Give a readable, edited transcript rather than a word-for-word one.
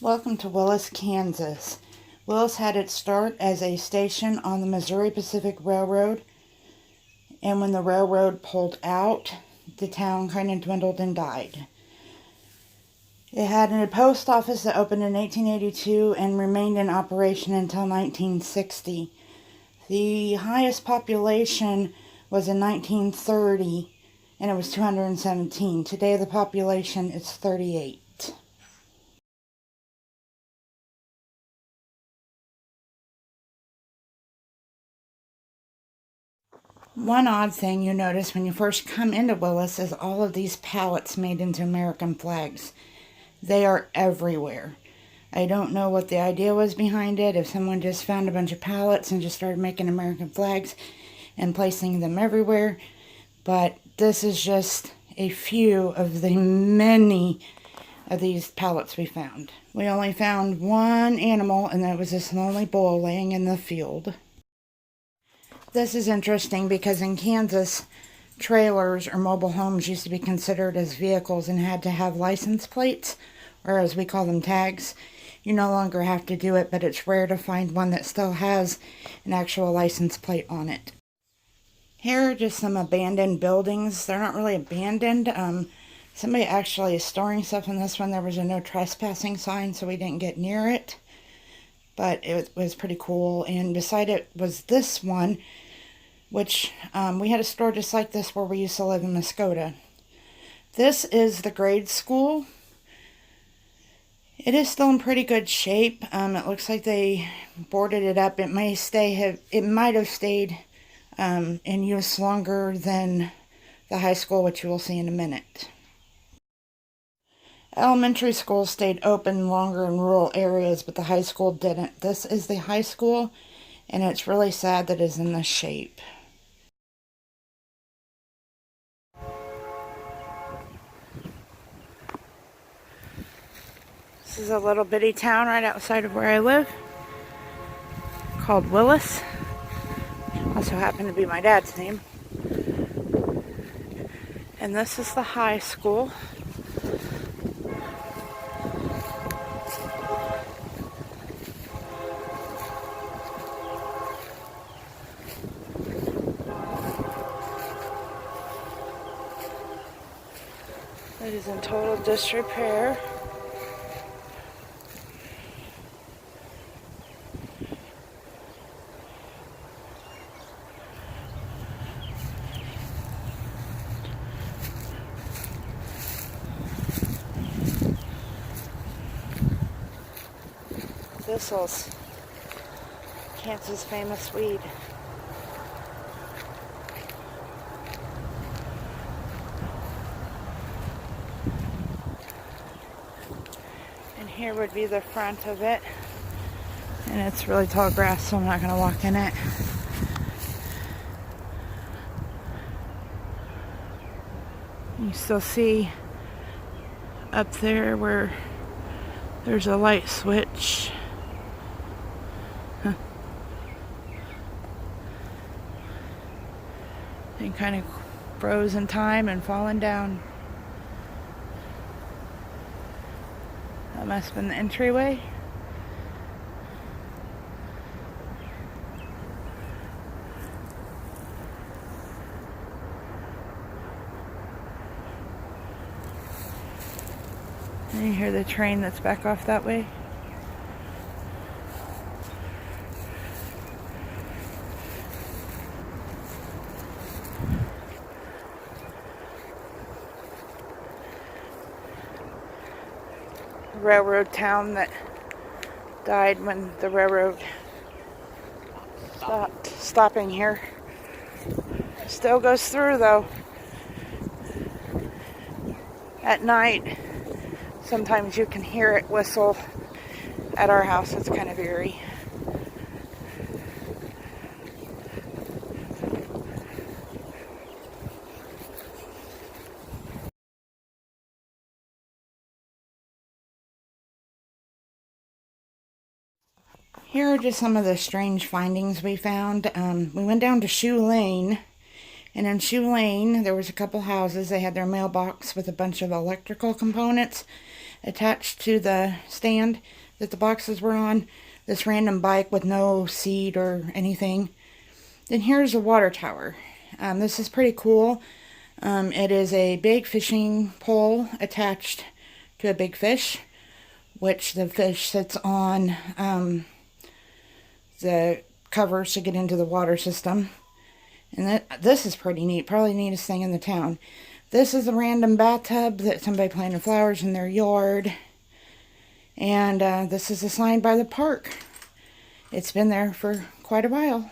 Welcome to Willis, Kansas. Willis had its start as a station on the Missouri Pacific Railroad, and when the railroad pulled out, the town kind of dwindled and died. It had a post office that opened in 1882 and remained in operation until 1960. The highest population was in 1930, and it was 217. Today the population is 38. One odd thing you notice when you first come into Willis is all of these pallets made into American flags. They are everywhere. I don't know what the idea was behind it, if someone just found a bunch of pallets and just started making American flags and placing them everywhere, but this is just a few of the many of these pallets we found. We only found one animal, and that was this lonely bull laying in the field. This is interesting because in Kansas, trailers or mobile homes used to be considered as vehicles and had to have license plates, or as we call them, tags. You no longer have to do it, but it's rare to find one that still has an actual license plate on it. Here are just some abandoned buildings. They're not really abandoned. Somebody actually is storing stuff in this one. There was a no trespassing sign, so we didn't get near it. But it was pretty cool. And beside it was this one, which we had a store just like this where we used to live in Muskota. This is the grade school. It is still in pretty good shape. It looks like they boarded it up. It might have stayed in use longer than the high school, which you will see in a minute. Elementary school stayed open longer in rural areas, but the high school didn't. This is the high school, and it's really sad that it's in this shape. This is a little bitty town right outside of where I live called Willis. Also happened to be my dad's name. And this is the high school. It is in total disrepair. Thistles, Kansas' famous weed. And here would be the front of it. And it's really tall grass, so I'm not going to walk in it. You still see up there where there's a light switch. And kind of froze in time and fallen down. That must have been the entryway. And you hear the train that's back off that way. Railroad town that died when the railroad stopped stopping here. Still goes through though. At night, sometimes you can hear it whistle. At our house, it's kind of eerie. Here are just some of the strange findings we found. We went down to Shoe Lane, and in Shoe Lane there was a couple houses. They had their mailbox with a bunch of electrical components, attached to the stand that the boxes were on. This random bike with no seat or anything. Then here's a water tower. This is pretty cool. It is a big fishing pole attached to a big fish, which the fish sits on the covers to get into the water system. And this is pretty neat. Probably the neatest thing in the town. This is a random bathtub that somebody planted flowers in their yard. And this is a sign by the park. It's been there for quite a while.